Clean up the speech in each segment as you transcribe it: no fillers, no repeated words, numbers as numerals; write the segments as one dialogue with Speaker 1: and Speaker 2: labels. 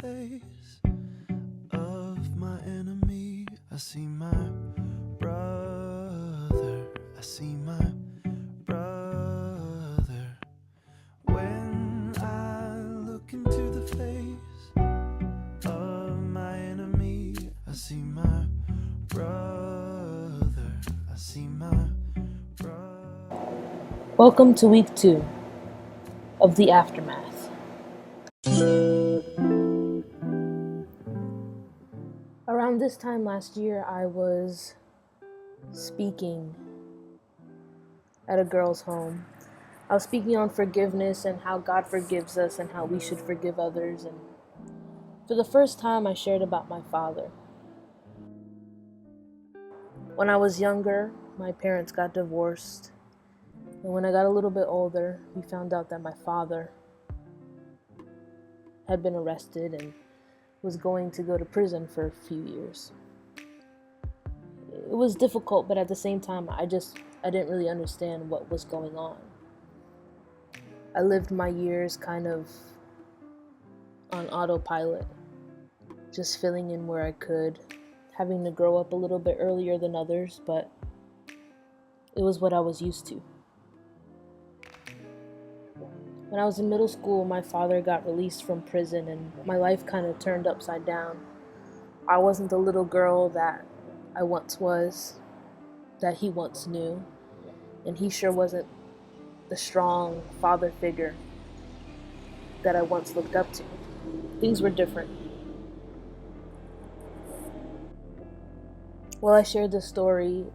Speaker 1: face of my enemy. I see my brother. I see my brother. When I look into the face of my enemy, I see my brother. I see my brother.
Speaker 2: Welcome to week 2 of The Aftermath. Around this time last year, I was speaking at a girl's home. I was speaking on forgiveness and how God forgives us and how we should forgive others. And for the first time, I shared about my father. When I was younger, my parents got divorced. And when I got a little bit older, we found out that my father had been arrested and was going to go to prison for a few years. It was difficult, but at the same time, I didn't really understand what was going on. I lived my years kind of on autopilot, just filling in where I could, having to grow up a little bit earlier than others, but it was what I was used to. When I was in middle school, my father got released from prison and my life kind of turned upside down. I wasn't the little girl that I once was, that he once knew, and he sure wasn't the strong father figure that I once looked up to. Things were different. Well, I shared this story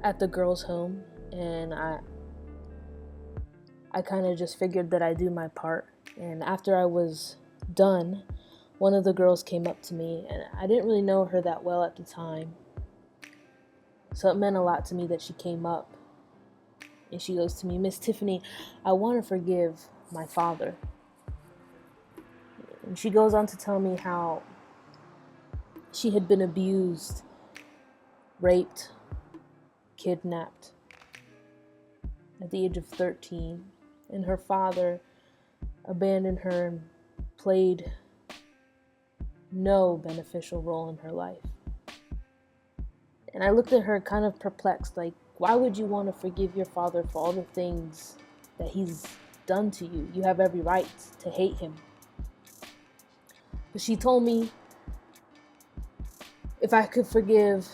Speaker 2: at the girls' home, and I kind of just figured that I'd do my part. And after I was done, one of the girls came up to me, and I didn't really know her that well at the time. So it meant a lot to me that she came up. And she goes to me, "Miss Tiffany, I want to forgive my father." And she goes on to tell me how she had been abused, raped, kidnapped at the age of 13. And her father abandoned her and played no beneficial role in her life. And I looked at her kind of perplexed, like, why would you want to forgive your father for all the things that he's done to you? You have every right to hate him. But she told me if I could forgive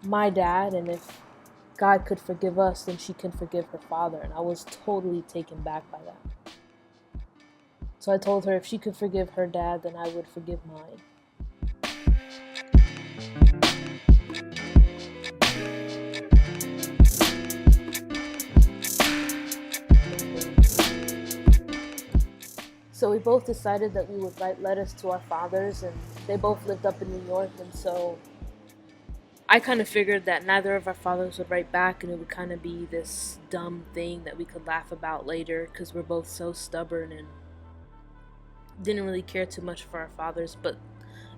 Speaker 2: my dad and if God could forgive us, then she can forgive her father. And I was totally taken back by that. So I told her if she could forgive her dad, then I would forgive mine. So we both decided that we would write letters to our fathers, and they both lived up in New York, and so I kind of figured that neither of our fathers would write back, and it would kind of be this dumb thing that we could laugh about later because we're both so stubborn and didn't really care too much for our fathers. But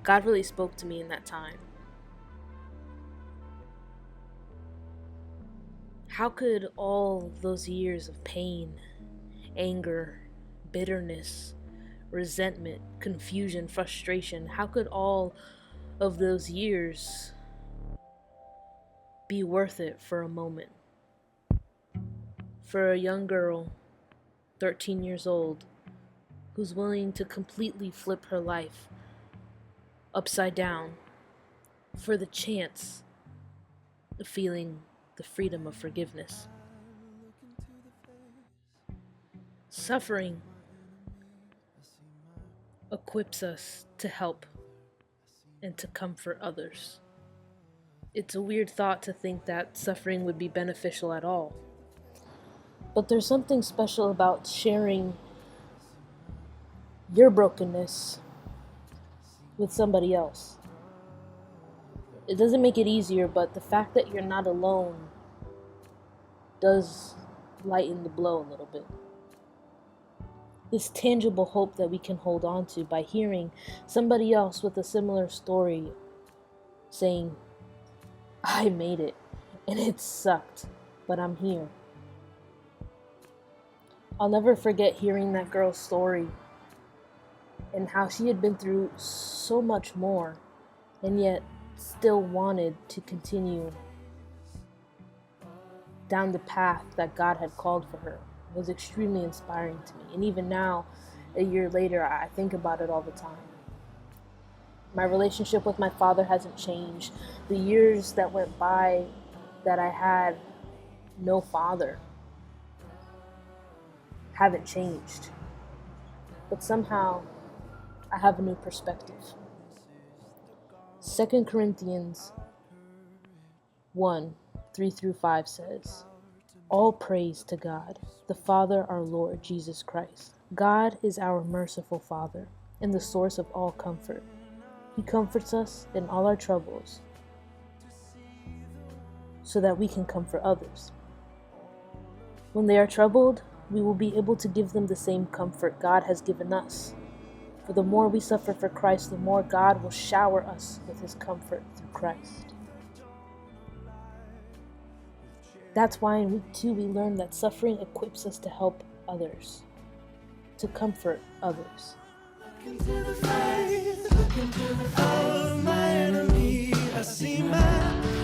Speaker 2: God really spoke to me in that time. How could all those years of pain, anger, bitterness, resentment, confusion, frustration, how could all of those years be worth it for a moment? For a young girl, 13 years old, who's willing to completely flip her life upside down for the chance of feeling the freedom of forgiveness. Suffering equips us to help and to comfort others. It's a weird thought to think that suffering would be beneficial at all. But there's something special about sharing your brokenness with somebody else. It doesn't make it easier, but the fact that you're not alone does lighten the blow a little bit. This tangible hope that we can hold on to by hearing somebody else with a similar story saying, "I made it, and it sucked, but I'm here." I'll never forget hearing that girl's story and how she had been through so much more and yet still wanted to continue down the path that God had called for her was extremely inspiring to me. And even now, a year later, I think about it all the time. My relationship with my father hasn't changed. The years that went by that I had no father haven't changed. But somehow, I have a new perspective. 2 Corinthians 1, 3-5 says, "All praise to God, the Father our Lord Jesus Christ. God is our merciful Father and the source of all comfort. He comforts us in all our troubles so that we can comfort others. When they are troubled, we will be able to give them the same comfort God has given us. For the more we suffer for Christ, the more God will shower us with his comfort through Christ." That's why in week 2 we learned that suffering equips us to help others, to comfort others.
Speaker 1: Into the face of my enemy, I see my